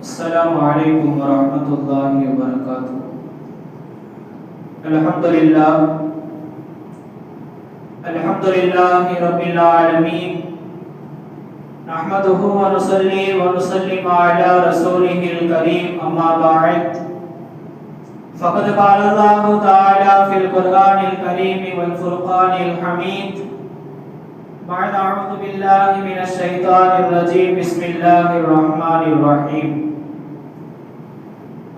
السلام عليكم ورحمة الله وبركاته. الحمد لله رب العالمين، نحمده ونصلي ونسلم على رسوله الكريم، أما بعد، فقد قال الله تعالى في القرآن الكريم والفرقان الحميد بعد أعوذ بالله من الشيطان الرجيم، بسم الله الرحمن الرحيم.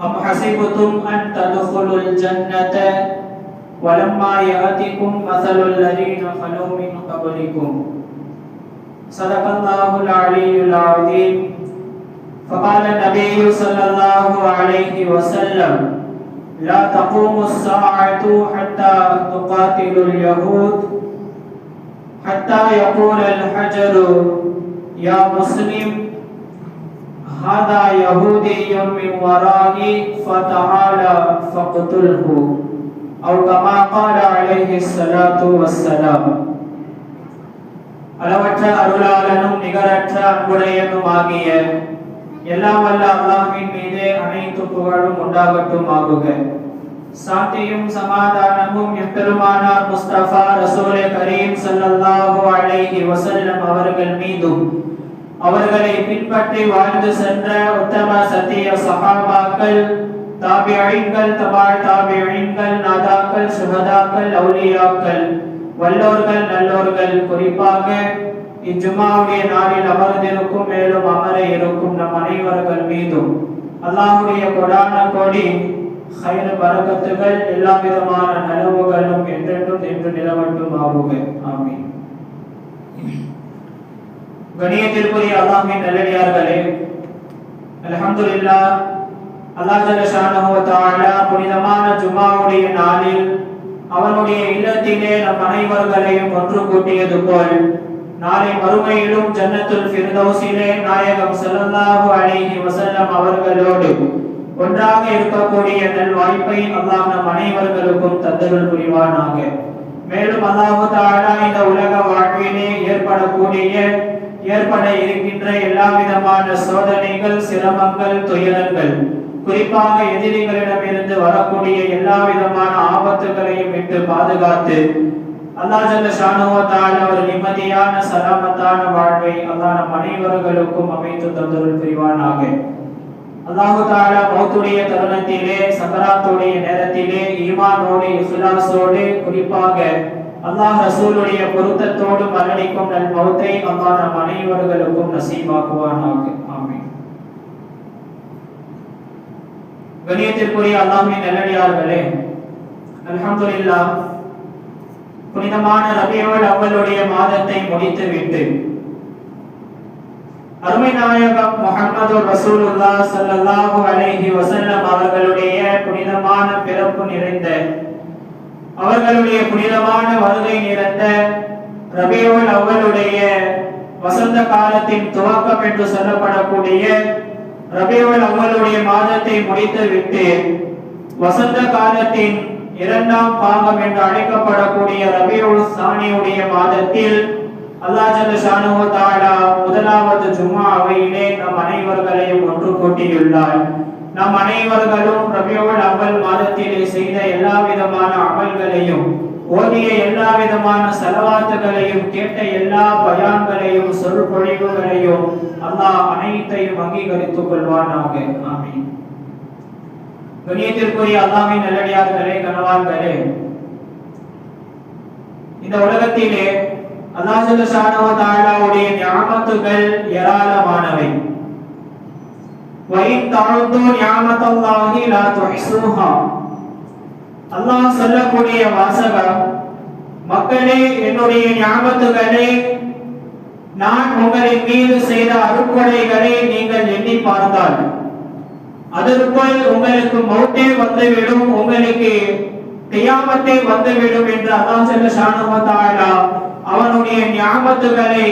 أم حسبتم أن تدخلوا الجنة ولما يأتكم مثل الذين خلوا من قبلكم. صدق الله العلي العظيم. فقال النبي صلى الله عليه وسلم: لا تقوم الساعة حتى تقاتل اليهود حتى يقول الحجر يا مسلم هذا يهودي من ورائي فتعالى فاقتله، أو كما قال عليه الصلاة والسلام. அளவற்ற அருளாளனும் நிகரற்ற அன்புடையனுமாகிய எல்லாம் வல்ல அல்லாஹ்வின் மீது அனைத்து புகழும் உண்டாகட்டுமாகுக. சாந்தியும் சமாதானமும் எம்பெருமானார் முஸ்தபா ரசூலே கரீம் ஸல்லல்லாஹு அலைஹி வஸல்லம் அவர்கள் மீதும் அவர்களை பின்பற்றி வாழ்ந்து சென்ற உத்தம சத்திய சஹாபாக்கள், தாபிஈன்கள், தபால் தாபிஈன்கள், நாதாக்கள், சுஹதாக்கள், அவுலியாக்கள், வல்லோர்கள், நல்லோர்கள், குறிப்பாக இஜ்மாவுடைய நாளில் அமர்ந்திருக்கும் மேலும் அமர இருக்கும் நம் அனைவர்கள் மீதும் அல்லாஹ்வுடைய கொடான கோடி ஹைர் பரக்கத்துகள், எல்லா விதமான நலவுகளும் என்றென்றும் நின்று நிலவட்டும் ஆகுக. ஆமீன். கணியத்திற்குரிய அல்லாஹ்வின் நல்லடியார்களே, அல்ஹம்துலில்லாஹ், அல்லாஹ் ஜல்ல ஷானஹு வ தஆலா புனிதமான ஜும்ஆவுடைய நாளில் அவனுடைய இல்லத்திலே நம் அனைவர்களையும் ஒன்று கூட்டியது போல் நாளை மறுமையிலும் ஜன்னத்துல் ஃபிர்தௌஸிலே நாயகம் ஸல்லல்லாஹு அலைஹி வஸல்லம் அவர்களோடு ஒன்றாக இருக்கக்கூடிய நல் வாய்ப்பை அல்லாஹ் நம் அனைவர்களுக்கும் தந்தருள் புரிவானாக. மேலும் அல்லாஹ் தஆலா இந்த உலக வாழ்விலே ஏற்பட இருக்கின்ற எல்லா விதமான சோதனைகள், சிரமங்கள், துயரங்கள், குறிப்பாக எதிரிகளிடமிருந்து வரக்கூடிய எல்லா விதமான ஆபத்துகளையும் விட்டு பாதுகாத்து அல்லாஹ் ஜல்ல ஷானஹு வ தஆலா ஒரு நிம்மதியான சலாமத்தான வாழ்வை அல்லாஹ் நம் அனைவர்களுக்கும் அமைத்து தந்தருள் புரிவானாக. அல்லாஹ் தஆலா மௌத்துடைய தருணத்திலே, சக்கராத்துடைய நேரத்திலே ஈமானோடு, இஹ்லாஸோடு, குறிப்பாக அல்லாஹ் ரசூலுடைய பொருத்தத்தோடு மரணிக்கும் நல் மௌத்தை அல்லாஹ் நம் அனைவர்களுக்கும் நசீபாக்குவானாக. ஆமீன். கணியத்திற்குரிய அல்லாஹ்வின் நல்லடியார்களே, அல்ஹம்துலில்லாஹ், புனிதமான ரபியுல் அவ்வலுடைய மாதத்தை முடித்துவிட்டு அருமை நாயகம் முஹம்மது ரசூலுல்லாஹ் ஸல்லல்லாஹு அலைஹி வஸல்லம் அவர்களுடைய புனிதமான பிறப்பு நிறைந்த, அவர்களுடைய புனிதமான வருகை நிறைந்த ரபியுல் அவ்வலுடைய வசந்த காலத்தின் துவக்கம் என்று சொல்லப்படக்கூடிய ரபியுல் அவ்வலுடைய மாதத்தை முடித்துவிட்டு வசந்த காலத்தின் இரண்டாம் பாகம் என்று அழைக்கப்படக்கூடிய ரபியுல் சானியுடைய மாதத்தில் அல்லாஹ் ஜல்ல ஷானஹு வ தஆலா முதலாவது ஜும்ஆவிலே நம் அனைவர்களையும் ஒன்று கூட்டியுள்ளார். நம் அனைவர்களும் ரபியுல் அவ்வல் மாதத்திலே செய்த எல்லா விதமான அமல்களையும், ஓதிய எல்லா விதமான ஸலவாத்துகளையும், கேட்ட எல்லா பயான்களையும், சொற்பொழிவுகளையும் அல்லாஹ் அனைத்தையும் அங்கீகரித்துக் கொள்வானாக. ஆமீன். கணியத்திற்குரிய அல்லாஹ்வின் நல்லடியார்களே, கனவான்களே, இந்த உலகத்திலே அல்லாஹ் ஜல்ல ஷானஹு வ தஆலாவுடைய நிஅமத்துகள் ஏராளமானவை. வஇன் தஅது நிஅமத்தல்லாஹி லா துஹ்ஸூஹா. அல்லாஹ் சொல்லக்கூடிய வாசகம், மக்களே, என்னுடைய நிஅமத்துகளை, நான் உங்களின் மீது செய்த அருட்கொடைகளை நீங்கள் எண்ணி பார்த்தால் அதற்குள் உங்களுக்கு மௌத்தே வந்துவிடும், உங்களுக்கு கியாமத்தே வந்துவிடும் என்று அல்லாஹ் ஜல்ல ஷானஹு வ தஆலா அவனுடைய நிஅமத்துகளை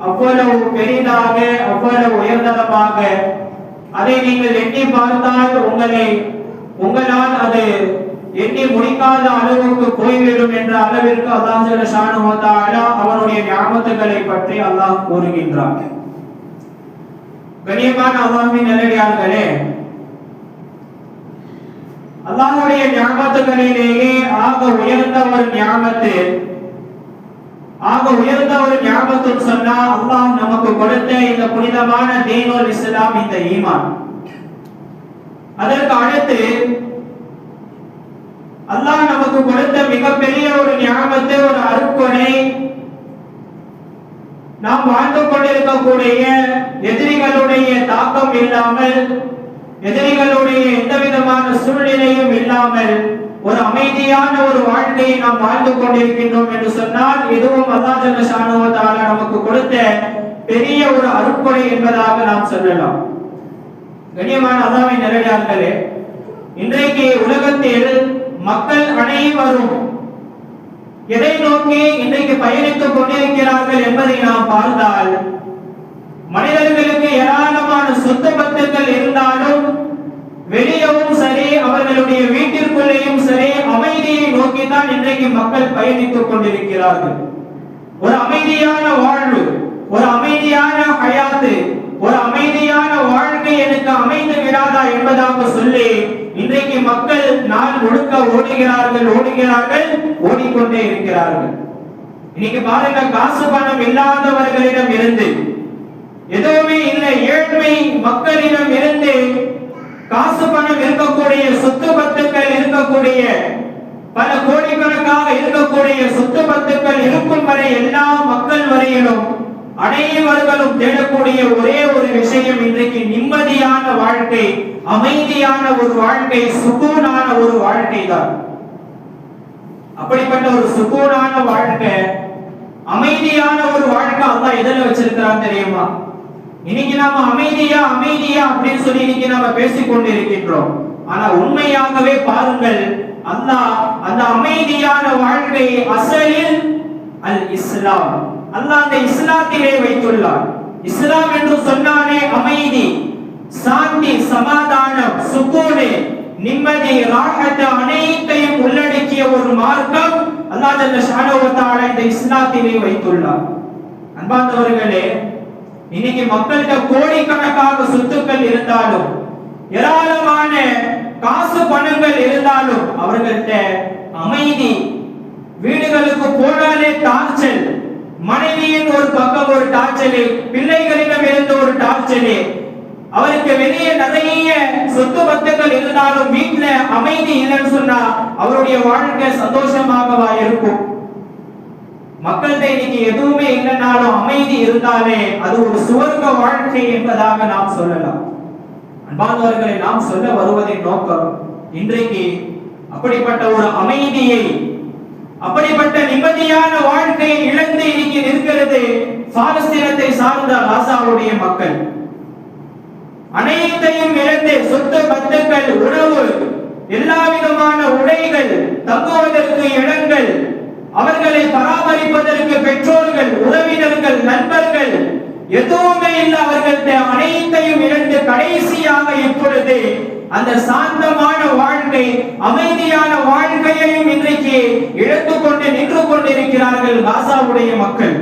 அவ்வளவு பெரிதாக, அவ்வளவு உயர்ந்ததாக, அதை நீங்கள் எண்ணி பார்த்தால் உங்களால் அது எண்ணி முடிக்காத அளவுக்கு போய்விடும் என்ற அளவிற்கு அல்லாஹ் ஜல்ல ஷானஹு வ தஆலா அவனுடைய நிஅமத்துகளை பற்றி அல்லாஹ் கூறுகின்றான். கண்ணியமான அல்லாஹ்வின் நல்லடியார்களே, அல்லாஹ்வுடைய நியாமத்துகளிலேயே ஆக உயர்ந்த ஒரு நியாமத்து சொன்னா அல்லாஹ் நமக்கு கொடுத்த இந்த புனிதமான தீனுல் இஸ்லாம், இந்த ஈமான். அதற்கு அடுத்து அல்லாஹ் நமக்கு கொடுத்த மிகப்பெரிய ஒரு நியாமத்து, ஒரு அருட்கொடை, நாம் வாழ்ந்து கொண்டிருக்கக்கூடிய எதிரிகளுடைய தாக்கம் இல்லாமல், எதிரிகளுடைய எந்த விதமான சூழ்நிலையும் இல்லாமல் ஒரு அமைதியான ஒரு வாழ்க்கையை நாம் வாழ்ந்து கொண்டிருக்கின்றோம் என்று சொன்னால் இதுவும் அல்லாஹ் ஜல்ல ஷானஹு வ தஆலா நமக்கு கொடுத்த பெரிய ஒரு அருட்கொடை என்பதாக நாம் சொல்லலாம். கண்ணியமான அல்லாஹ்வின் நல்லடியார்களே, இன்றைக்கு உலகத்தில் மக்கள் அனைவரும் எதை நோக்கி இன்றைக்கு பயணித்துக் கொண்டிருக்கிறார்கள் என்பதை நாம் பார்த்தால், மனிதர்களுக்கு ஏராளமான சொத்து பத்துக்கள் இருந்தாலும் வெளியவும் சரி, அவர்களுடைய வீட்டிற்குள்ளேயும் சரி, அமைதியை நோக்கித்தான் இன்றைக்கு மக்கள் பயணித்துக் கொண்டிருக்கிறார்கள். ஒரு அமைதியான வாழ்வு, ஒரு அமைதியான ஹயாத்து, ஒரு அமைதியான வாழ்க்கை எனக்கு அமைந்து விடாதா என்பதாக சொல்லி இன்றைக்கு மக்கள் நாள் முழுக்க ஓடுகிறார்கள், ஓடிக்கொண்டே இருக்கிறார்கள். இன்னைக்கு பாருங்க, காசு பணம் இல்லாதவர்களிடம் இருந்து, எதுவுமே இல்லை ஏழ்மை மக்களிடம் இருந்து, காசு பணம் இருக்கக்கூடிய, சொத்து பத்துக்கள் இருக்கக்கூடிய, பல கோடிக்கணக்காக இருக்கக்கூடிய சொத்து பத்துக்கள் இருக்கும் வரை எல்லா மக்கள் வரையிலும் அனைவர்களும் தேடக்கூடிய ஒரே ஒரு விஷயம் இன்றைக்கு நிம்மதியான வாழ்க்கை, அமைதியான ஒரு வாழ்க்கை, சுகூனான ஒரு வாழ்க்கை தான். அப்படிப்பட்ட ஒரு சுகூனான வாழ்க்கை, அமைதியான ஒரு வாழ்க்கை அல்லாஹ் எதில் வச்சிருக்கிறான் தெரியுமா? இன்னைக்கு நாம அமைதியா அப்படின்னு சொல்லி இன்னைக்கு நாம பேசிக் கொண்டிருக்கின்றோம். ஆனா உண்மையாகவே பாருங்கள், அல்லாஹ் அந்த அமைதியான வாழ்க்கை அசலில் அல் இஸ்லாம், அல்லாஹ் அந்த இஸ்லாத்திலே வைத்துள்ளார். இஸ்லாம் என்று சொன்னாலே அமைதி, சாந்தி, சமாதானம், சுகூன், நிம்மதி, ராஹத் அனைத்தையும் உள்ளடக்கிய ஒரு மார்க்கம் அல்லாஹ் ஜல்ல ஷானஹு வ தஆலா இந்த இஸ்லாத்திலே வைத்துள்ளார். அன்பார்ந்தவர்களே, இன்னைக்கு மக்கள்கிட்ட கோடிக்கணக்கான சொத்துக்கள் இருந்தாலும், ஏராளமான காசு பணங்கள் இருந்தாலும், அவர்கள்ட்ட அமைதி, வீடுகளுக்கு போனாலே டார்ச்சல், மனைவியின் ஒரு பக்கம் ஒரு டார்ச்சல், பிள்ளைகளிடம் இருந்து ஒரு டார்ச்சல், அவருக்கு வெளியே நிறைய சொத்து பத்துக்கள் இருந்தாலும் வீட்டுல அமைதி இல்லைன்னு சொன்னா அவருடைய வாழ்க்கை சந்தோஷமாகவா இருக்கும்? மக்கள்கிட்ட இன்னைக்கு எதுவுமே இல்லைனாலும் அமைதி இருந்தாலே அது ஒரு சுவர்க்க வாழ்க்கை என்பதாக நாம் சொல்லலாம். அன்பானவர்களை, நாம் சொல்ல வருவதின் நோக்கம் இன்றைக்கு அப்படிப்பட்ட ஒரு அமைதியை, அப்படிப்பட்ட நிம்மதியான வாழ்க்கையை இழந்து இன்னைக்கு நிற்கிறது பாலஸ்தீனத்தை சார்ந்த காசாவுடைய மக்கள். அனைத்தையும் இழந்து சொத்து பத்துக்கள், உணவு, எல்லா விதமான உடைகள், தங்குவதற்கு இடங்கள், அவர்களை பராமரிப்பதற்கு பெற்றோர்கள், உறவினர்கள், நண்பர்கள் எதுவுமே இல்லை. அவர்கள்ட்ட அனைத்தையும் இழந்து கடைசியாக இப்பொழுது அந்த சாந்தமான வாழ்க்கை, அமைதியான வாழ்க்கையையும் இன்றைக்கு இழந்து கொண்டு நின்று கொண்டிருக்கிறார்கள் காசாவுடைய மக்கள்.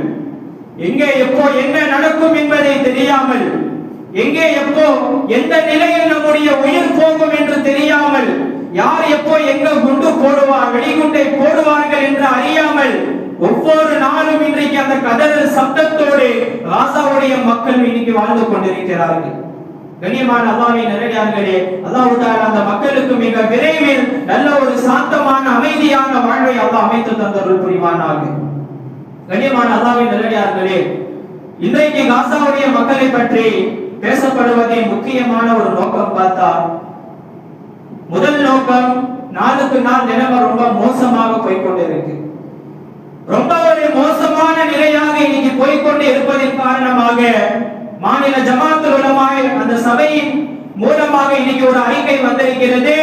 எங்கே எப்போ என்ன நடக்கும் என்பதை தெரியாமல், எங்கே எப்போ எந்த நிலையில் நம்முடைய உயிர் போகும் என்று தெரியாமல், யார் எப்போ எங்க குண்டு போடுவார், வெடிகுண்டை போடுவார்கள் என்று அறியாமல் ஒவ்வொரு நாளும் இன்றைக்கு அந்த கதறல் சப்தத்தோடு காசாவுடைய மக்கள் இன்னைக்கு வாழ்ந்து கொண்டிருக்கிறார்கள். கண்ணியமான அல்லாஹ்வின் நல்லடியார்களே, அல்லாஹ் தஆலா அந்த மக்களுக்கு மிக விரைவில் நல்ல ஒரு சாந்தமான அமைதியான வாழ்வை அல்லாஹ் அமைத்து தந்தருள் புரிவானாக. கண்ணியமான அல்லாஹ்வின் நல்லடியார்களே, இன்றைக்கு காசாவுடைய மக்களை பற்றி பேசப்படுவதின் முக்கியமான ஒரு நோக்கம் பார்த்தா, முதல் நோக்கம், நாளுக்கு நாள் நிலைமை ரொம்ப மோசமாக போய்கொண்டிருக்கு. ரொம்ப ஒரு மோசமான நிலையாக இன்னைக்கு போய்கொண்டு இருப்பதன் காரணமாக மாநில ஜமாத்துல் உலமா அந்த சபையின் மூலமாக இன்னைக்கு ஒரு அறிக்கை வந்திருக்கிறது.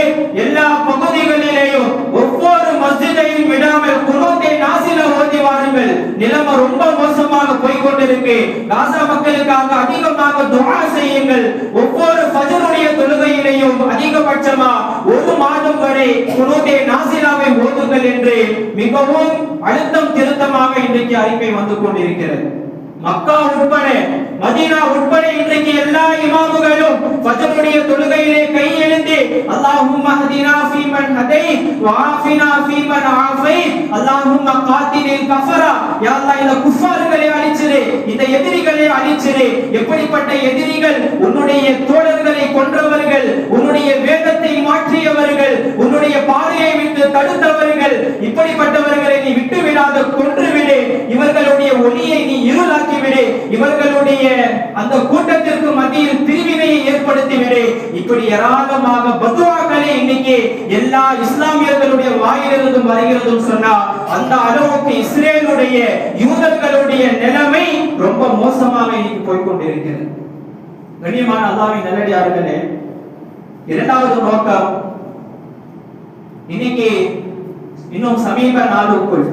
எல்லா பகுதிகளிலேயும் ஒவ்வொரு மஸ்ஜிதையும் விடாமல் குனூத்தை நாசில ஓதி வாருங்கள். நிலைமை ரொம்ப மோசமாக போய்கொண்டிருக்கு. காசா மக்களுக்காக அதிகமாக துஆ செய்யுங்கள். ஒவ்வொரு ஃபஜ்ருடைய தொழுகையிலேயும் அதிகபட்சமா ஒரு மாதம் வரை குனூத்தை நாசிலாவை ஓதுங்கள் என்று மிகவும் அழுத்தம் திருத்தமாக இன்றைக்கு அறிக்கை வந்து கொண்டிருக்கிறது. மக்கா உட்பட, மதீனா உட்பட இன்றைக்கு எல்லா ஃபஜ்ருடைய தொழுகையிலே கை எழுந்து அல்லாஹும்ம ஹதினா ஃபீமன் ஹதைத் வ ஆஃபினா ஃபீமன் ஆஃபைத் அல்லாஹும்ம காத்திலில் கஃபரா யா அல்லாஹ் இந்த குஃபார்களை அழிச்சிரு, இந்த எதிரிகளை அழிச்சிரு. எப்படிப்பட்ட எதிரிகள்? உன்னுடைய தோழர்களை கொன்றவர்கள், உன்னுடைய வேதத்தை மாற்றியவர்கள், உன்னுடைய பாதையை விட்டு தடுத்தவர்கள். இப்படிப்பட்டவர்களை நீ விட்டு விடாத, கொன்று விடு. இவர்களுடைய ஒளியை நீ இருளாக்கி விடு. இவர்களுடைய அந்த கூட்டத்திற்கு மத்தியில் பிரிவினையை ஏற்படுத்தி விடு. இப்படி ஏராளமாக பதுவாக்களை இன்னைக்கு எல்லா இஸ்லாமியர்களுடைய வாயிலிருந்தும் வருகிறதும் சொன்னா அந்த அளவுக்கு இஸ்ரேலுடைய யூதர்களுடைய நிலைமை ரொம்ப மோசமாக இன்னைக்கு போய்கொண்டிருக்கிறது. கண்ணியமான அல்லாஹ்வின் நல்லடியார்களே, இரண்டாவது நோக்கம், இன்னைக்கு இன்னும் சமீப நாளுக்குள்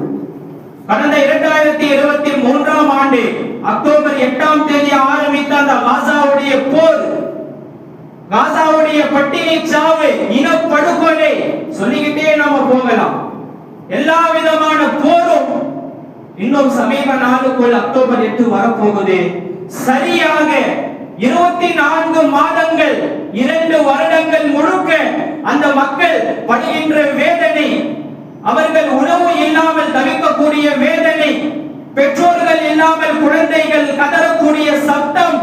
கடந்த 2023ஆம் ஆண்டு அக்டோபர் 8ஆம் தேதி ஆரம்பித்த அந்த காசாவுடைய போர், காசாவுடைய பட்டினி சாவு, இனப்படுகொலை சொல்லிக்கிட்டே நாம போகலாம். எல்லா விதமான போரும் இன்னும் சமீப நாளுக்குள் அக்டோபர் 8 வரப்போகுது. சரியாக 24 மாதங்கள் 2 வருடங்கள் முழுக்க அந்த மக்கள் படுகின்ற வேதனை, அவர்கள் உணவு இல்லாமல் தவிக்கக்கூடிய வேதனை, பெற்றோர்கள் இல்லாமல் குழந்தைகள் கதறக்கூடிய சத்தம்,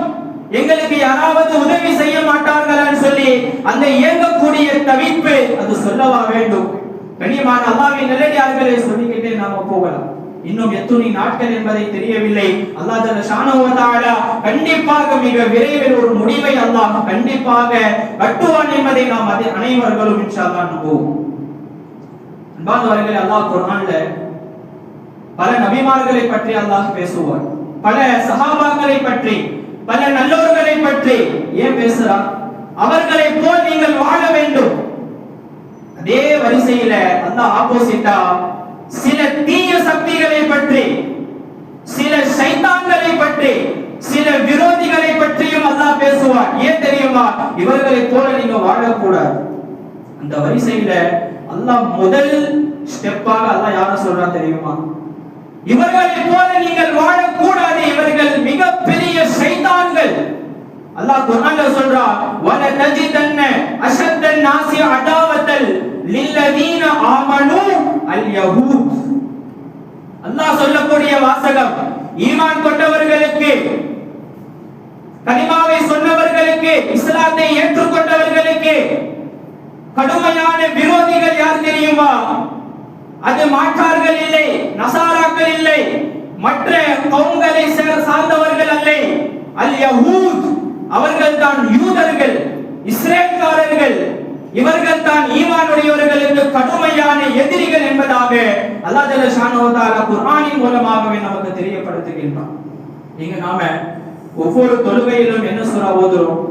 எங்களுக்கு யாராவது உதவி செய்ய மாட்டார்கள் சொல்லி அந்த இயங்கக்கூடிய தவிப்பு, அது சொல்லவா வேண்டும்? கண்ணியமான அல்லாஹ்வின் நல்லடியார்களே, சொல்லிக்கிட்டே நாம போகலாம். இன்னும் எத்தனை நாட்கள் என்பதை தெரியவில்லை. அல்லாஹ் ஜல்ல ஷானஹு வ தஆலா கண்டிப்பாக மிக விரைவில் ஒரு முடிவை அல்லாஹ் கண்டிப்பாக கட்டுவான் என்பதை நாம் அனைவர்களும் இன்ஷா அல்லாஹ் நம்புவோம். அன்பானவர்களே, அல்லாஹ் குர்ஆன்ல பல நபிமார்களை பற்றி அல்லாஹ் பேசுவார். பல சஹாபாக்களை பற்றி, பல நல்லோர்களை பற்றி ஏன் பேசுறார்? அவர்களை போல் நீங்கள் வாழ வேண்டும். அதே வரிசையில அல்லாஹ் ஆப்போசிட்டா சில தீய சக்திகளை பற்றி, சில சைத்தான்களை பற்றி, சில விரோதிகளை பற்றியும் அல்லாஹ் பேசுவார். ஏன் தெரியுமா? இவர்களை போல நீங்க வாழக்கூடாது. அந்த வரிசையில அல்லாஹ் முதல் ஸ்டெப்பாக அல்லாஹ் யார சொல்றா தெரியுமா? இவர்களை போல நீங்கள் வாழக்கூடாது, இவர்கள் மிகப்பெரிய சைத்தான்கள். அல்லாஹ் குர்ஆன்ல சொல்றா, வல தஜிதன்ன அஷத்தன் நாஸி அதாவத்தல் லில்லதீன ஆமனூ அல் யஹூத். அல்லாஹ் சொல்லக்கூடிய வாசகம், ஈமான் கொண்டவர்களுக்கு, கலிமாவை சொன்னவர்களுக்கு, இஸ்லாத்தை ஏற்றுக்கொண்டவர்களுக்கு கடுமையான விரோதிகள் யார் தெரியுமா? அது மாற்றார்கள் இல்லை, நசாராக்கள் இல்லை, மற்ற கவும்களை சார்ந்தவர்கள் அல்ல. அல் யஹூத், அவர்கள் தான் யூதர்கள், இஸ்ரேல்காரர்கள். இவர்கள் தான் ஈமானுடையவர்களுக்கு கடுமையான எதிரிகள் என்பதாக அல்லாஹ் ஜல்ல ஷானஹு வ தஆலா குர்ஆனின் மூலமாகவே நமக்கு தெரியப்படுத்துகின்றான். இங்க நாம ஒவ்வொரு தொழுகையிலும் என்ன சூரா ஓதுறோம்?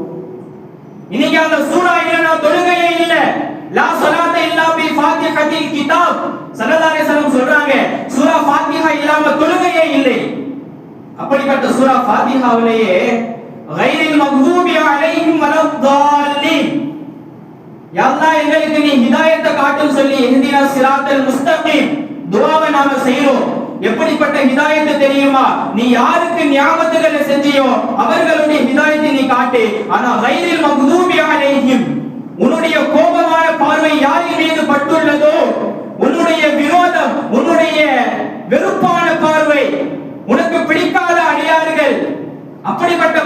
இன்னைக்கு அந்த சூரா இல்லனா தொழுகையே இல்ல. லா ஸலாத இல்லா பி ஃபாத்திஹத்தில் கிதாப். ஸல்லல்லாஹு அலைஹி வஸல்லம் சொல்றாங்க, சூரா ஃபாத்திஹா இல்லாம தொழுகையே இல்லை. அப்படிப்பட்ட சூரா ஃபாத்திஹாவிலேயே கைரில் மக்தூபி அலைஹிம் வலத்தாலின், யா அல்லாஹ் எங்களுக்கு நீ ஹிதாயத்தை காட்டும் சொல்லி இஹ்தினா ஸிராத்தல் முஸ்தகீம் துஆவை நாம செய்றோம். எப்படிப்பட்ட ஹிதாயத்து தெரியுமா? நீ யாருக்கு நியாமத்துகளை செஞ்சியோ அவர்களுடைய ஹிதாயத்தை நீ காட்டு. ஆனா கைரில் மக்தூபி அலைஹிம், உன்னுடைய கோபமான பார்வை யாரின் மீது பட்டுள்ளதோ, உன்னுடைய விரோதம், உன்னுடைய வெறுப்பான பார்வை, உனக்கு பிடிக்காத அடியார்கள், அப்படிப்பட்ட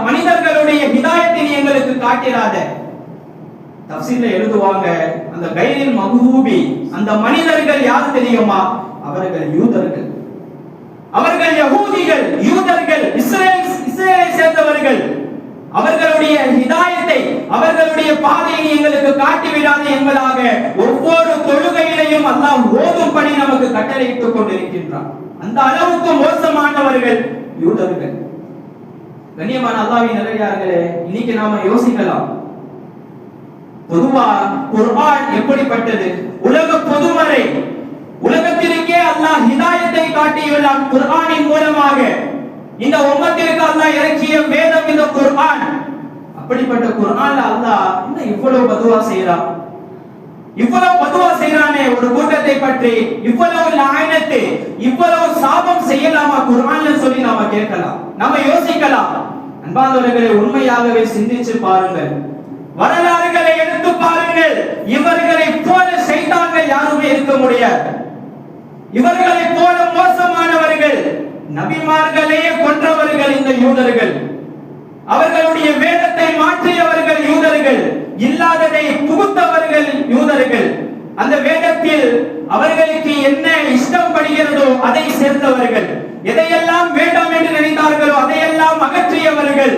மனிதர்களுடைய ஹிதாயத்தை நீ எங்களுக்கு காட்டிராத. தஃசீர்ல எழுதுவாங்க, அந்த கைரில் மக்தூபி, அந்த மனிதர்கள் யார் தெரியுமா? அவர்கள் யூதர்கள், அவர்கள் யஹூதிகள், யூதர்கள், இஸ்ரேலை சேர்ந்தவர்கள். அவர்களுடைய ஹிதாயத்தை, அவர்களுடைய பாதையை எங்களுக்கு காட்டிவிடாது என்பதாக ஒவ்வொரு தொழுகையிலையும் அல்லாஹ் ஓதும்படி நமக்கு கட்டளையிட்டுக் கொண்டிருக்கின்றான். அந்த அளவுக்கு மோசமானவர்கள் யூதர்கள். கண்ணியமான அல்லாஹ்வின் நல்லடியார்களே, இன்னைக்கு நாம யோசிக்கலாம், பொதுவா குர்ஆன் எப்படிப்பட்டது? உலக பொதுமறை, உலகத்திற்கே அல்லாஹ் ஹிதாயத்தை காட்டியுள்ளான் குர்ஆனின் மூலமாக. இந்த உம்மத்திற்கு அல்லாஹ் இறக்கிய வேதம் இந்த குர்ஆன். அப்படிப்பட்ட குர்ஆன்ல அல்லாஹ் இன்னும் இவ்வளவு பதுவா செய்றான். இவ்வளவு பதுவா செய்றானே ஒரு கூட்டத்தை பற்றி, இவ்வளவு லாயனத்து, இவ்வளவு சாபம் செய்யலாமா குர்ஆன்ல சொல்லி நாம கேட்கலாம், நாம யோசிக்கலாம். அன்பானவர்களை உண்மையாகவே சிந்திச்சு பாருங்கள், வரலாறுகளை எடுத்து பாருங்கள். இவர்களை போல சைத்தான்கள் யாருமே இருக்க முடியாது. இவர்களை போல மோசமானவர்கள், நபிமார்களே கொன்றவர்கள் இந்த யூதர்கள். அவர்களுடைய வேதத்தை மாற்றியவர்கள் யூதர்கள், இல்லாததை புகுத்தவர்கள் யூதர்கள். அந்த வேதத்தில் அவர்களுக்கு என்ன இஷ்டம் படுகிறதோ அதை சேர்ந்தவர்கள், எதையெல்லாம் வேண்டாம் என்று நினைத்தார்களோ அதையெல்லாம் அகற்றியவர்கள்,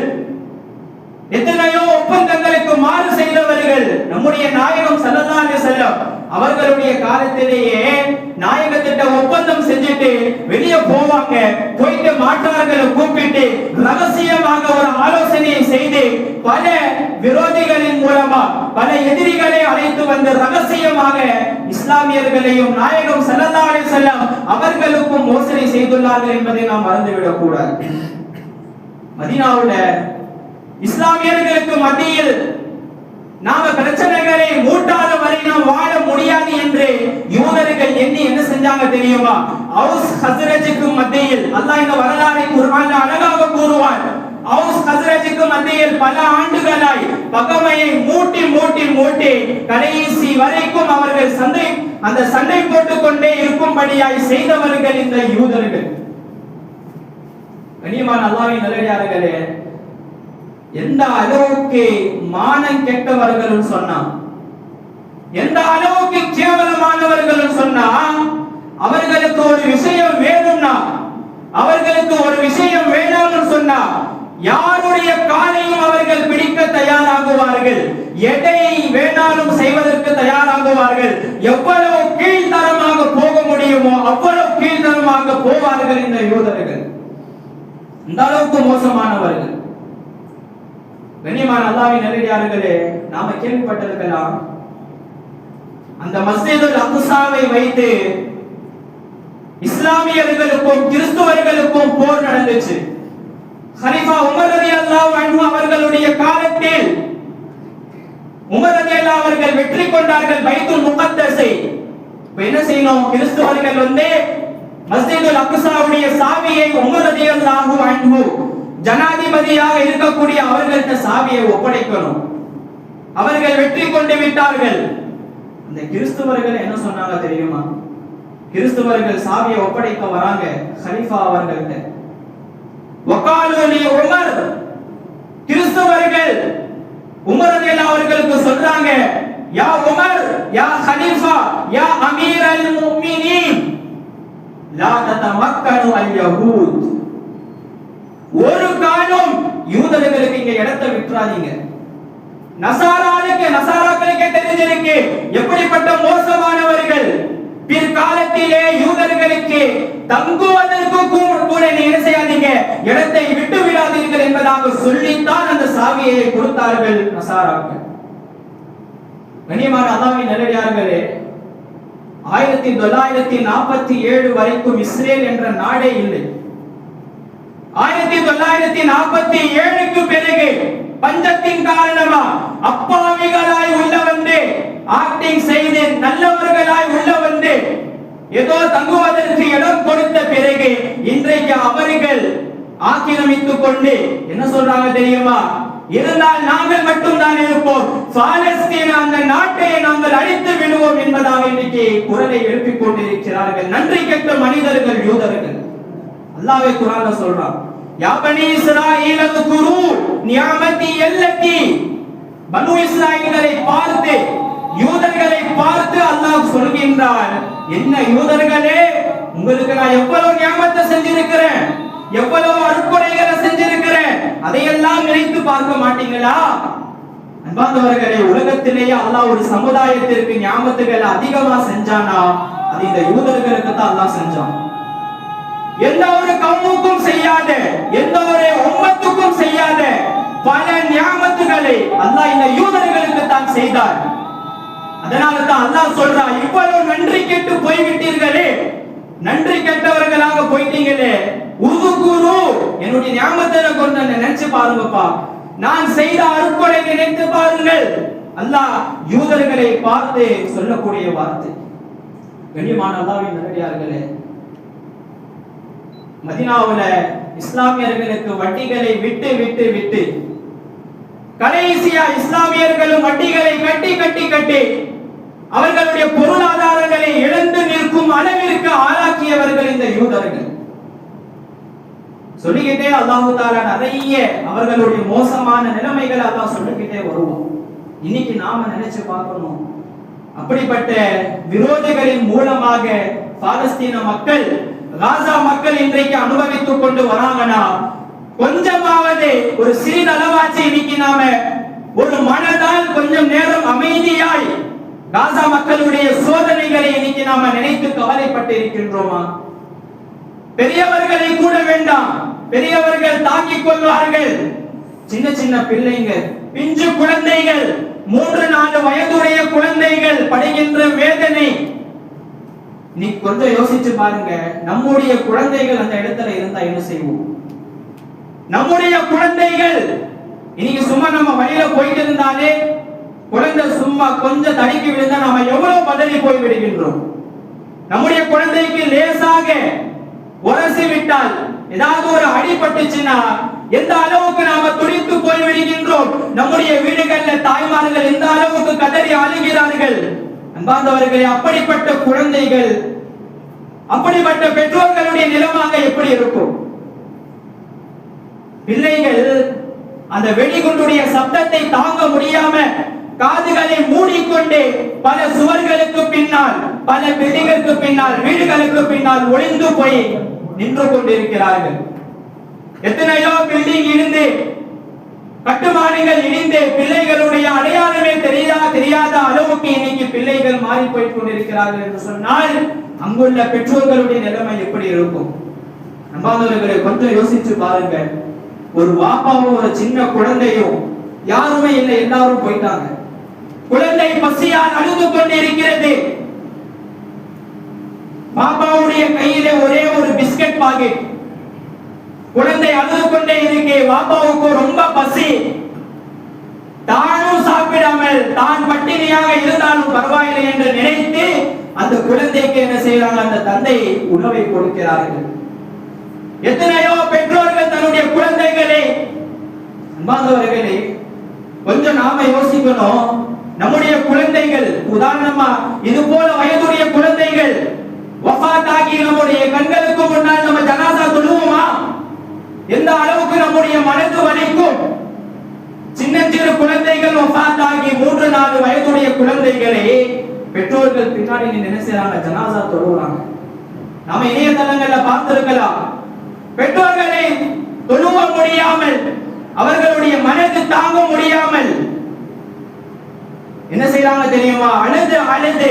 எத்தனையோ ஒப்பந்தங்களுக்கு மாறு செய்தவர்கள். நம்முடைய நாயகம் ஸல்லல்லாஹு அலைஹி வஸல்லம் அவர்களுடைய காலத்திலேயே நாயகத்திட்ட ஒப்பந்தம் செஞ்சுட்டு வெளியே போவாங்க. போயிட்டு மாற்றார்களை கூப்பிட்டு ரகசியமாக ஒரு ஆலோசனையை செய்து பல விரோதிகளின் மூலமா பல எதிரிகளை அழைத்து வந்து ரகசியமாக இஸ்லாமியர்களையும் நாயகம் ஸல்லல்லாஹு அலைஹி வஸல்லம் அவர்களுக்கும் மோசடி செய்துள்ளார்கள் என்பதை நாம் மறந்துவிடக் கூடாது. மதீனாவுல இஸ்லாமியர்களுக்கு மத்தியில் நாம பிரச்சனைகளை மூட்டாத வரை நாம் வாழ முடியாது என்று யூதர்கள் எண்ணி என்ன செஞ்சாங்க தெரியுமா? அவுஸ் ஹஸ்ரஜுக்கு மத்தியில் அல்லாஹ் இந்த வரலாறை குர்ஆன்ல அழகாக கூறுவார். அவுஸ் ஹஸ்ரஜுக்கு மத்தியில் பல ஆண்டுகளாய் பகைமையை மூட்டி மூட்டி மூட்டி கடைசி வரைக்கும் அவர்கள் சண்டை போட்டுக் கொண்டே இருக்கும்படியாய் செய்தவர்கள் இந்த யூதர்கள். கண்ணியமான அல்லாஹ்வின் நல்லடியார்களே, எந்த அளவுக்கு மானம் கெட்டவர்கள் சொன்னா, எந்த அளவுக்கு கேவலமானவர்கள் சொன்னா, அவர்களுக்கு ஒரு விஷயம் வேணும்னா, அவர்களுக்கு ஒரு விஷயம் வேணாம்னு சொன்னா யாருடைய காலையும் அவர்கள் பிடிக்க தயாராகுவார்கள், எதை வேணாலும் செய்வதற்கு தயாராகுவார்கள். எவ்வளவு கீழ்த்தரமாக போக முடியுமோ அவ்வளவு கீழ்த்தரமாக போவார்கள் இந்த யூதர்கள். இந்த அளவுக்கு மோசமானவர்கள். கண்ணியமான அல்லாஹ்வின் நல்லடியார்களே, நாம கேள்விப்பட்டிருக்கலாம், அந்த மஸ்ஜிதுல் அக்ஸாவை வைத்து இஸ்லாமியர்களுக்கும் கிறிஸ்துவர்களுக்கும் போர் நடந்துச்சு. ஹலீஃபா உமர் ரலியல்லாஹு அன்ஹு அவர்களுடைய காலத்தில் உமர் ரலியல்லாஹு அவர்கள் வெற்றி கொண்டார்கள் பைத்துல் முகத்தஸை. என்ன செய்யணும்? கிறிஸ்துவர்கள் வந்து மஸ்ஜிதுல் அக்ஸாவுடைய சாவியை உமர் ரலியல்லாஹு அன்ஹு ஜனாதிபதியாக இருக்கக்கூடிய அவர்கள்ட்ட சாவியை ஒப்படைக்கணும். அவர்கள் வெற்றி கொண்டு விட்டார்கள். அந்த கிறிஸ்துவர்கள் என்ன சொன்னாங்க தெரியுமா? கிறிஸ்துவர்கள் சாவியை ஒப்படைக்க வராங்க ஹலீஃபா அவர்கள்ட்ட. வகாலு லி உமர், கிறிஸ்துவர்கள் உமர் ரலியல்லாஹு அவர்களுக்கு சொல்றாங்க, யா உமர், யா ஹலீஃபா, யா அமீரல் முஃமினீன், லா ததமக்கனு அல் யஹூத், ஒரு காலம் யூதர்களுக்கு இங்க இடத்தை விட்டுறாதீங்க. நசாராக்களுக்கு தெரிஞ்சிருக்கு எப்படிப்பட்ட மோசமானவர்கள். பிற்காலத்திலே யூதர்களுக்கு தங்குவதற்கு கூட என்ன செய்யாதீங்க, இடத்தை விட்டு விடாதீர்கள் என்பதாக சொல்லித்தான் அந்த சாவியை கொடுத்தார்கள் நசாராக்கள். கண்ணியமான அல்லாஹ்வின் நல்லடியார்களே, 1947 வரைக்கும் இஸ்ரேல் என்ற நாடே இல்லை. 1947க்கு பிறகு பஞ்சத்தின் காரணமா அப்பாவிகளாய் உள்ள வந்து ஆக்டிங் செய்து நல்லவர்களாய் உள்ள வந்து ஏதோ தங்குவதற்கு இடம் கொடுத்த பிறகு இன்றைக்கு அவர்கள் ஆக்கிரமித்துக் கொண்டு என்ன சொல்றாங்க தெரியுமா? இருந்தால் நாங்கள் மட்டும் தான் இருப்போம், பாலஸ்தீன அந்த நாட்டை நாங்கள் அழித்து விடுவோம் என்பதாக இன்னைக்கு குரலை எழுப்பிக் கொண்டிருக்கிறார்கள். நன்றி கெட்ட மனிதர்கள் யூதர்கள். அல்லாஹ்வே குர்ஆன்ல சொல்றான், யா பனி இஸ்ராயீல் அஸ்குரு நிஅமதி அல்லதி, பனு இஸ்ராயீல்களை பார்த்து யூதர்களை பார்த்து அல்லாஹ் சொல்கின்றான், என்ன யூதர்களே, உங்களுக்கு நான் எவ்வளவு நியாமத்தை செஞ்சிருக்கிறேன், எவ்வளவு அருட்கொடைகளை செஞ்சிருக்கிறேன், அதையெல்லாம் நினைத்து பார்க்க மாட்டீங்களா? அன்பார்ந்தவர்களே, உலகத்திலேயே அல்லாஹ் ஒரு சமுதாயத்திற்கு நியாமத்துகளை அதிகமா செஞ்சானா அது இந்த யூதர்களுக்கு தான் அல்லாஹ் செஞ்சான். எந்த ஒரு கவுமுக்கும் செய்யாத, எந்த ஒரு உம்மத்துக்கும் செய்யாத பல நியாமத்துகளை அல்லாஹ் இந்த யூதர்களுக்கு தான் செய்தார். அதனால தான் அல்லாஹ் சொல்றான், இவ்வளவு நன்றி கெட்டு போய்விட்டீர்களே, நன்றி கெட்டவர்களாக போயிட்டீங்களே, உதுகுரு, என்னுடைய நியாமத்தை கொண்டு நினைச்சு பாருங்கப்பா, நான் செய்த அருட்கொடை நினைத்து பாருங்கள். அல்லாஹ் யூதர்களை பார்த்து சொல்லக்கூடிய வார்த்தை. கண்ணியமான அல்லாஹ்வின் நல்லடியார்களே, மதீனாவுல இஸ்லாமியர்களுக்கு வட்டிகளை விட்டு விட்டு விட்டு கடைசியா இஸ்லாமியர்களும் வட்டிகளை கட்டி கட்டி கட்டி அவர்களுடைய பொருளாதாரங்களை இழந்து நிற்கும் அளவிற்கு ஆளாக்கியவர்கள் இந்த யூதர்கள். சொல்லிக்கிட்டே அல்லாஹ் தஆலா நிறைய அவர்களுடைய மோசமான நிலைமைகளை அல்லாஹ் சொல்லிக்கிட்டே வருவோம். இன்னைக்கு நாம நினைச்சு பார்க்கணும், அப்படிப்பட்ட விரோதிகளின் மூலமாக பாலஸ்தீன மக்கள், காசா மக்கள் இன்றைக்கு அனுபவித்துக் கொண்டு வராங்கன்னா, கொஞ்சமாவது ஒரு சிறிதளவாச்சு இன்னைக்கு நாம ஒரு மனதால் கொஞ்சம் நேரம் அமைதியாய் காசா மக்களுடைய சோதனைகளை இன்னைக்கு நாம நினைத்து கவலைப்பட்டு இருக்கின்றோமா? பெரியவர்களை கூட வேண்டாம், பெரியவர்கள் தாங்கிக் கொள்வார்கள். சின்ன சின்ன பிள்ளைங்க, பிஞ்சு குழந்தைகள், 3-4 வயதுடைய குழந்தைகள் படுகின்ற வேதனை நீ கொஞ்சம் யோசிச்சு பாருங்க. நம்முடைய குழந்தைகள் அந்த இடத்துல இருந்தா என்ன செய்வோம்? நம்முடைய குழந்தைகள் இன்னைக்கு சும்மா நம்ம வழியில போயிட்டு இருந்தாலே குழந்தை சும்மா கொஞ்சம் தடுக்கி விழுந்தா நாம எவ்வளவு பதறி போய் விடுகின்றோம். நம்முடைய குழந்தைக்கு லேசாக உரசி விட்டால், ஏதாவது ஒரு அடிபட்டுச்சுன்னா எந்த அளவுக்கு நாம துடித்து போய் விடுகின்றோம். நம்முடைய வீடுகள்ல தாய்மார்கள் எந்த அளவுக்கு கதறி அழுகிறார்கள். அன்பார்ந்தவர்களே, அப்படிப்பட்ட குழந்தைகள், அப்படிப்பட்ட பெற்றோர்களுடைய நிலைமாக எப்படி இருக்கும்? பிள்ளைகள் அந்த வெடிகுண்டுடைய சப்தத்தை தாங்க முடியாம காதுகளை மூடிக்கொண்டு பல சுவர்களுக்கு பின்னால், பல பில்டிங்களுக்கு பின்னால், வீடுகளுக்கு பின்னால் ஒளிந்து போய் நின்று கொண்டிருக்கிறார்கள். எத்தனையோ பில்டிங் இடிந்து, கட்டுமானங்கள் இடிந்து பிள்ளைகளுடைய அடையாளமே தெரியாத அளவுக்கு இன்னைக்கு பிள்ளைகள் மாறி போய் கொண்டிருக்கிறார்கள் என்று சொன்னால் அங்குள்ள பெற்றோர்களுடைய நிலைமை எப்படி இருக்கும்? அன்பானவர்களை கொஞ்சம் யோசிச்சு பாருங்க. ஒரு வாப்பாவும் ஒரு சின்ன குழந்தையும் யாருமே இல்லை, எல்லாரும் போயிட்டாங்க. குழந்தை பசியால் அழுது கொண்டிருக்கிறது. பாப்பாவுடைய கையிலே ஒரே ஒரு பிஸ்கட் பாக்கெட். குழந்தை அழுது கொண்டே இருக்கு. பாப்பாவுக்கு ரொம்ப பசி. தானும் சாப்பிடாமல் தான் பட்டினியாக இருந்தாலும் பரவாயில்லை என்று நினைத்து அந்த குழந்தைக்கு என்ன செய்யறாங்க? அந்த தந்தை உணவை கொடுக்கிறார்கள். எத்தனையோ பெற்றோர்கள் தன்னுடைய குழந்தைகளை, அன்பார்ந்தவர்களே, கொஞ்சம் நாம யோசிக்கணும். நம்முடைய குழந்தைகள், உதாரணமா இது போல வயதுடைய குழந்தைகள் வஃபாத் ஆகி நம்முடைய கண்களுக்கு முன்னால் நம்ம ஜனாசா தொழுவோமா? எந்த அளவுக்கு நம்முடைய மனது வலிக்கும். சின்னஞ்சிறு குழந்தைகள் வஃபாத் ஆகி 3-4 வயதுடைய குழந்தைகளை பெற்றோர்கள் பின்னாடி என்ன செய்றாங்க? ஜனாசா தொழுவாங்க. நாம இணையதளங்கள்ல பார்த்திருக்கலாம். பெற்றோர்களை தொழுவ முடியாமல், அவர்களுடைய மனது தாங்க முடியாமல் என்ன செய்யறாங்க தெரியுமா? அழுது அழுது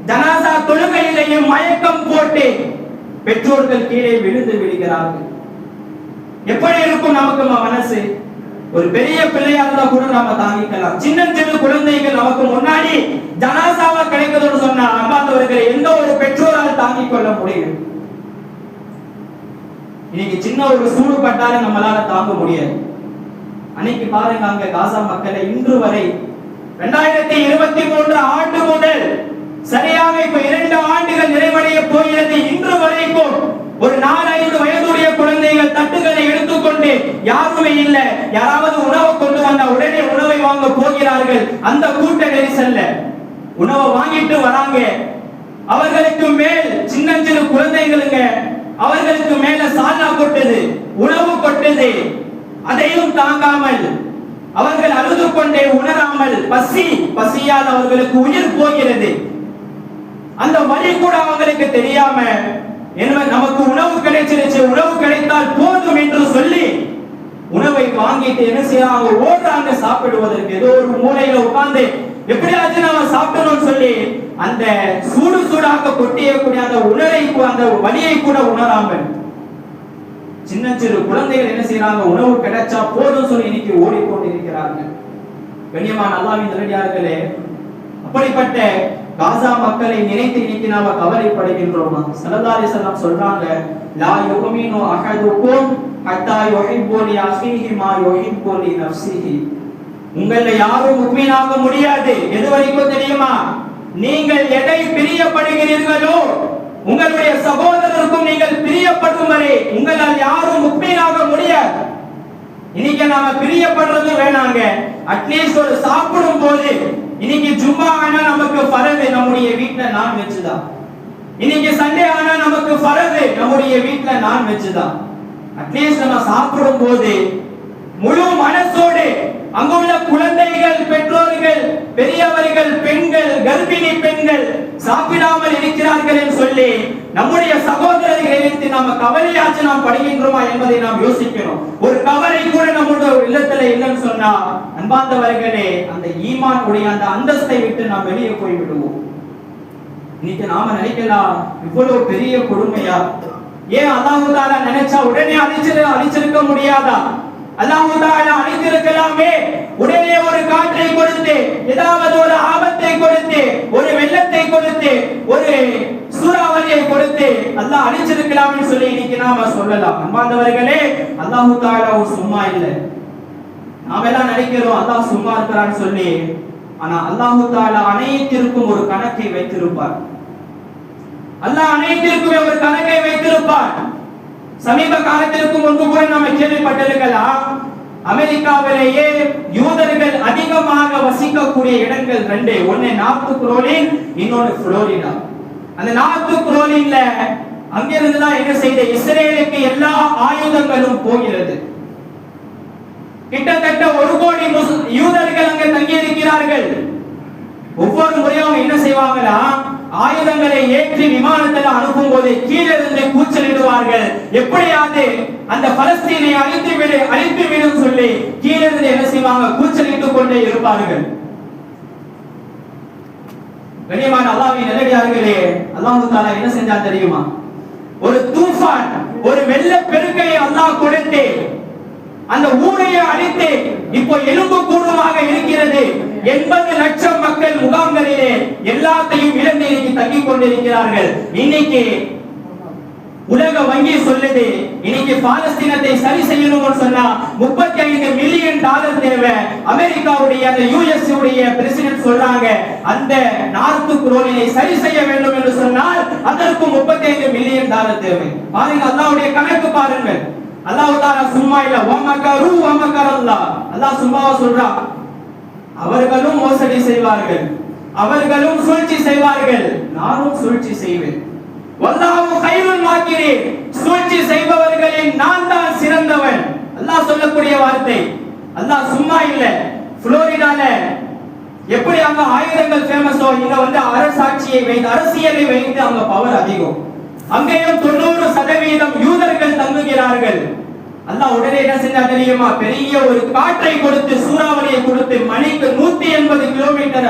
ஜனாசா தொழுகையிலேயே மயக்கம் போட்டு பெற்றோர்கள் கீழே விழுந்து விடுகிறார்கள். எப்படி இருக்கும் நமக்கு மனசு? ஒரு பெரிய பிள்ளையா இருந்தா கூட நாம தாங்கிக்கலாம். சின்ன சின்ன குழந்தைகள் நமக்கு முன்னாடி ஜனாசாவா கிடைக்குதுன்னு சொன்னா அம்மாந்தவர்களை எந்த ஒரு பெற்றோரால் தாங்கிக் கொள்ள முடியும்? இன்னைக்கு சின்ன ஒரு சூடு பட்டாலும் நம்மளால தாங்க முடியாது. அன்னைக்கு பாருங்க, அங்க காசா மக்களை இன்று வரை 2023 ஆண்டு முதல் சரியாக இப்ப 2 ஆண்டுகள் நிறைவடைய போகிறது. இன்று வரைக்கும் ஒரு 4-5 வயதுடைய குழந்தைகள் தட்டுகளை எடுத்துக்கொண்டு யாருமே இல்ல. யாராவது உணவை கொண்டு வந்தா உடனே உணவை வாங்க போகிறார்கள். அந்த கூட்ட நெரிசல்ல உணவை வாங்கிட்டு வராங்க. அவர்களுக்கு மேல் சின்னஞ்சிறு குழந்தைகளுங்க, அவர்களுக்கு மேல சால்னா கொட்டது, உணவு கொட்டது. அதையும் தாங்காமல் அவர்கள் அழுது கொண்டே உணராமல் பசியால் அவர்களுக்கு உயிர் போகிறது. அந்த வழி கூட அவங்களுக்கு தெரியாம நமக்கு உணவு கிடைச்சிருச்சு, உணவு கிடைத்தால் போதும் என்று சொல்லி உணவை வாங்கிட்டு என்ன செய்யறாங்க? ஓடுறாங்க சாப்பிடுவதற்கு. ஏதோ ஒரு மூலையில உட்கார்ந்து எப்படியாச்சும் நம்ம சாப்பிடணும்னு சொல்லி அந்த சூடாக கொட்டியக்கூடிய அந்த உணரை, அந்த வலியை கூட உணராமல் சின்ன சிறு குழந்தைகள் என்ன செய்யறாங்க? உணவு கிடைச்சா போதும் சொல்லி இன்னைக்கு ஓடிக்கொண்டிருக்கிறார்கள். கண்ணியமான அல்லாஹ்வின் நல்லடியார்களே, அப்படிப்பட்ட காசா மக்களை நினைத்து இன்னைக்கு நாம கவலைப்படுகின்றோமா? ஸல்லல்லாஹு அலைஹி வஸல்லம் சொல்றாங்க, லா யுமினு அஹதுக்கும் ஹத்தா யுஹிப்பு லி அஹீஹி மா யுஹிப்பு லி நஃப்ஸிஹி. உங்களை யாரும் முஃமினாக முடியாது. எது வரைக்கும் தெரியுமா? நீங்கள் எதை பிரியப்படுகிறீர்களோ உங்களுடைய சகோதரருக்கும் நீங்கள் பிரியப்படும் வரை உங்களால் யாரும் முக்மீனாக முடியாது. இன்னைக்கு நாம பிரியப்படுறது வேணாங்க. அட்லீஸ்ட் ஒரு சாப்பிடும் போது இன்னைக்கு ஜும்மா ஆனா நமக்கு ஃபரது நம்முடைய வீட்டுல நான்வெஜ் தான். இன்னைக்கு சண்டே ஆனா நமக்கு ஃபரது நம்முடைய வீட்டுல நான்வெஜ் தான். அட்லீஸ்ட் நம்ம சாப்பிடும் போது முழு மனசோடு அங்குள்ள குழந்தைகள், பெற்றோர்கள், பெரியவர்கள், பெண்கள், கர்ப்பிணி பெண்கள் சாப்பிடாமல் இருக்கிறார்கள் என்று சொல்லி நம்முடைய சகோதரர்களுக்கு நாம கவலையாச்சு நாம் படுகின்றோமா என்பதை நாம் யோசிக்கணும். ஒரு கவலை கூட நம்முடைய இல்லத்துல இல்லைன்னு சொன்னா அன்பார்ந்தவர்களே, அந்த ஈமான் உடைய அந்த அந்தஸ்தை விட்டு நாம் வெளியே போய் விடுவோம். இன்னைக்கு நாம நினைக்கலாம் இவ்வளவு பெரிய கொடுமையா? ஏன் அல்லாஹ் தஆலா நினைச்சா உடனே அழிச்சிருக்க முடியாதா? அல்லாஹ் தஆலா அழித்திருக்கலாமே. உடனே ஒரு காற்றை கொடுத்து, ஏதாவது ஒரு ஆபத்தை கொடுத்து, ஒரு வெள்ளத்தை கொடுத்து, ஒரு சூறாவளியை கொடுத்து அல்லாஹ் அழிச்சிருக்கலாம்னு சொல்லி இன்னைக்கு நாம சொல்லலாம். அன்பார்ந்தவர்களே, அல்லாஹ் தஆலா சும்மா இல்லை. நாம எல்லாம் நினைக்கிறோம் அல்லாஹ் சும்மா இருக்கிறான்னு சொல்லி. ஆனா அல்லாஹ் தஆலா அனைத்திற்கும் ஒரு கணக்கை வைத்திருப்பார். அல்லாஹ் அனைத்திற்கும் ஒரு கணக்கை வைத்திருப்பார். சமீப காலத்திற்கு முன்பு கூட நாம கேள்விப்பட்டிருக்கலாம், அமெரிக்காவிலேயே யூதர்கள் அதிகமாக வசிக்கக்கூடிய இடங்கள் ரெண்டு. ஒன்னு நார்த் குரோலின், இன்னொன்னு புளோரிடா. அந்த நார்த் குரோலின்ல அங்கிருந்து தான் என்ன செய்த இஸ்ரேலுக்கு எல்லா ஆயுதங்களும் போகிறது. கிட்டத்தட்ட 1 கோடி யூதர்கள் அங்க தங்கி இருக்கிறார்கள். ஒவ்வொரு முறையும் என்ன செய்வாங்களா, ஆயுதங்களை ஏற்றி விமானத்தில் அனுப்பும் போது கீழே இருந்து கூச்சலிடுவார்கள். எப்படியாவது அந்த பலஸ்தீனை அழித்து விடும் சொல்லி கீழே இருந்து என்ன செய்வாங்க, கூச்சலிட்டுக் கொண்டே இருப்பார்கள். கண்ணியமான அல்லாஹ்வின் நல்லடியார்களே, அல்லாஹ் தஆலா என்ன செஞ்சா தெரியுமா? ஒரு தூஃபான், ஒரு வெள்ள பெருக்கை அல்லாஹ் கொடுத்து அந்த ஊரையை அழித்து இப்போ எலும்பு கூடுமாக இருக்கிறது. 80 லட்சம் மக்கள் முகாம்களிலே எல்லாத்தையும் இழந்து இன்னைக்கு தங்கிக் கொண்டிருக்கிறார்கள். இன்னைக்கு உலக வங்கி சொல்லுது, இன்னைக்கு பாலஸ்தீனத்தை சரி செய்யணும்னு சொன்னா $35 மில்லியன் தேவை. அமெரிக்காவுடைய அந்த யுஎஸ் உடைய பிரசிடென்ட் சொல்றாங்க, அந்த நார்த் குரோலினை சரி செய்ய வேண்டும் என்று சொன்னால் அதற்கு $35 மில்லியன் தேவை. பாருங்க, அல்லாஹ்வுடைய கணக்கு பாருங்கள். அல்லாஹ் தஆலா சும்மா இல்ல. வமகரு வமகரல்லாஹ். அல்லாஹ் சும்மாவா சொல்றான்? அவர்களும் மோசடி செய்வார்கள், அவர்களும் சூழ்ச்சி செய்வார்கள், நானும் சூழ்ச்சி செய்வேன். வல்லாஹு கைருல் மாக்கிரீன். சூழ்ச்சி செய்பவர்களில் நான் தான் சிறந்தவன். அல்லாஹ் சொல்லக்கூடிய வார்த்தை. அல்லாஹ் சும்மா இல்ல. புளோரிடால எப்படி அங்க ஆயுதங்கள் ஃபேமஸோ, இங்க வந்து அரசியலை வைத்து அங்க பவர் அதிகம். அங்கேயும் 90% யூதர்கள் தங்குகிறார்கள். அல்லாஹ் உடனே என்ன செஞ்சா தெரியுமா? பெரிய ஒரு காற்றை கொடுத்து, சூறாவளியை கொடுத்து, மணிக்கு 180 கிலோமீட்டர்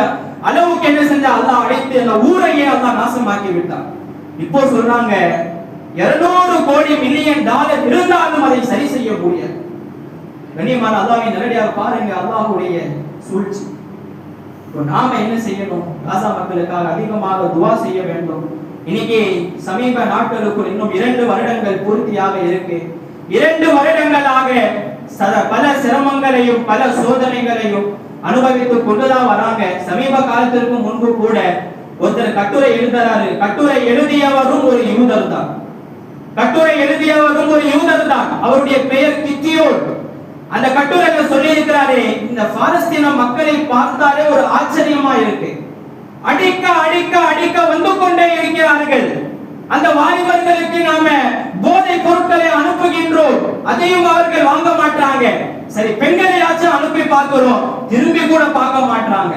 அளவுக்கு என்ன செஞ்சா அல்லாஹ் அழைத்து அந்த ஊரையே அல்லாஹ் நாசமாக்கி விட்டான். இப்போ சொல்றாங்க $200 மில்லியன் இருந்தாலும் அதை சரி செய்ய முடியாது. கண்ணியமான அல்லாஹ்வின் நல்லடியாக பாருங்க அல்லாஹ்வுடைய சூழ்ச்சி. இப்போ நாம என்ன செய்யணும்? காசா மக்களுக்காக அதிகமாக துஆ செய்ய வேண்டும். இன்னைக்கு சமீப நாட்களுக்குள் இன்னும் 2 வருடங்கள் பூர்த்தியாக இருக்கு. 2 வருடங்களாக பல சிரமங்களையும் பல சோதனைகளையும் அனுபவித்துக் கொண்டுதான் வராங்க. சமீப காலத்திற்கு முன்பு கூட ஒருத்தர் கட்டுரை எழுதுறாரு. கட்டுரை எழுதியவரும் ஒரு யூதர் தான். அவருடைய பெயர் கித்தியோன். அந்த கட்டுரையில சொல்லி இருக்கிறாரு, இந்த பாலஸ்தீன மக்களை பார்த்தாலே ஒரு ஆச்சரியமா இருக்கு. அடிக்க அடிக்க அடிக்க வந்து கொண்டே இருக்கிறார்கள். அந்த வாலிபர்களுக்கு நாம போதை பொருட்களை அனுப்புகின்றோம், அதையும் அவர்கள் வாங்க மாட்டாங்க. சரி, பெண்களையாச்சும் அனுப்பி பார்க்கிறோம், திரும்பி கூட பார்க்க மாட்டாங்க.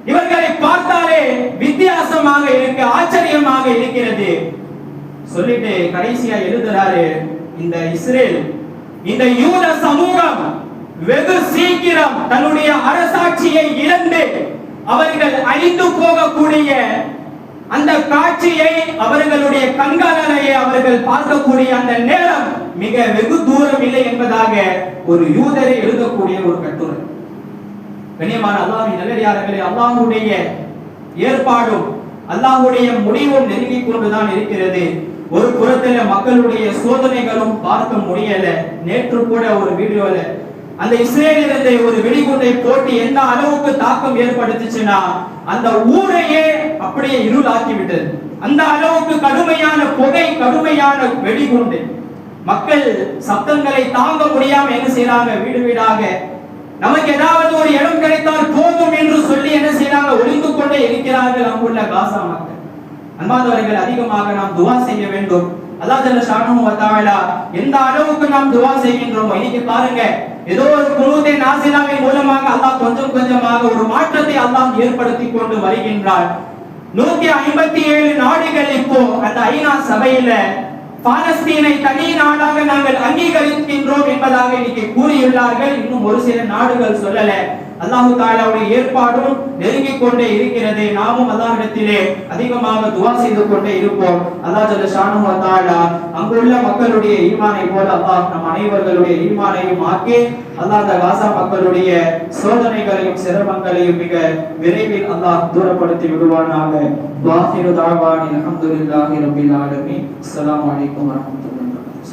இவர்களை பார்த்தாலே வித்தியாசமாக இருக்கு, ஆச்சரியமாக இருக்கிறது சொல்லிட்டு கடைசியா எழுதுறாரு, இந்த இஸ்ரேல், இந்த யூத சமூகம் வெகு சீக்கிரம் தன்னுடைய அரசாட்சியை இழந்து அவர்கள் அழிந்து போகக்கூடிய அந்த காட்சியை அவர்களுடைய கண்காணலையை அவர்கள் பார்க்கக்கூடிய அந்த நேரம் மிக வெகு தூரம் இல்லை என்பதாக ஒரு யூதரை எழுதக்கூடிய ஒரு கட்டுரை. கண்ணியமான அல்லாஹ்வின் நல்லடியார்களே, அல்லாஹ்வுடைய ஏற்பாடும் அல்லாஹ்வுடைய முடிவும் நெருங்கிக் கொண்டுதான் இருக்கிறது. ஒரு புறத்துல மக்களுடைய சோதனைகளும் பார்க்க முடியல. நேற்று கூட ஒரு வீடியோல அந்த இஸ்ரேலிலிருந்து ஒரு வெடிகுண்டை போட்டு எந்த அளவுக்கு தாக்கம் ஏற்படுத்துச்சுன்னா அந்த ஊரையே அப்படியே இருளாக்கி விட்டது. அந்த அளவுக்கு கடுமையான புகை, கடுமையான வெடிகுண்டு. மக்கள் சப்தங்களை தாங்க முடியாம என்ன செய்யறாங்க, வீடு வீடாக நமக்கு ஏதாவது ஒரு இடம் கிடைத்தால் போதும் என்று சொல்லி என்ன செய்யறாங்க, ஒளிந்து கொண்டே இருக்கிறார்கள் அங்குள்ள காசா மக்கள். அன்பார்ந்தவர்கள், அதிகமாக நாம் துஆ செய்ய வேண்டும். அல்லாஹ் ஜல்ல ஷானுஹு வ தஆலா எந்த அளவுக்கு நாம் துஆ செய்கின்றோமோ, இன்னைக்கு பாருங்க, ஏதோ ஒரு குனூத்தை நாசிலாவின் மூலமாக அல்லாஹ் கொஞ்சம் கொஞ்சமாக ஒரு மாற்றத்தை அல்லாஹ் ஏற்படுத்தி கொண்டு வருகின்றார். 157 நாடுகள் இப்போ அந்த ஐநா சபையில பாலஸ்தீனை தனி நாடாக நாங்கள் அங்கீகரிக்கின்றோம் என்பதாக இன்னைக்கு கூறியுள்ளார்கள். இன்னும் ஒரு சில நாடுகள் சொல்லல. அல்லாஹ் தஆலாவுடைய ஏற்பாடும் நெருங்கிக் கொண்டே இருக்கிறது. நாமும் அல்லாஹ்விடத்திலே அதிகமாக துஆ செய்து கொண்டே இருப்போம். அல்லாஹ் ஜல்ல ஷானுஹு வ தஆலா அங்குள்ள மக்களுடைய ஈமானை போல அல்லாஹ் நம் அனைவர்களுடைய ஈமானையும் ஆக்கி அல்லாஹ் அந்த காசா மக்களுடைய சோதனைகளையும் சிரமங்களையும் மிக விரைவில் அல்லாஹ் தூரப்படுத்தி விடுவானாக. வாஹிரு தாவானி அல்ஹம்துலில்லாஹி ரப்பில் ஆலமீன். அஸ்ஸலாமு அலைக்கும் வரஹ்மத்துல்லாஹி வபரகாத்துஹு.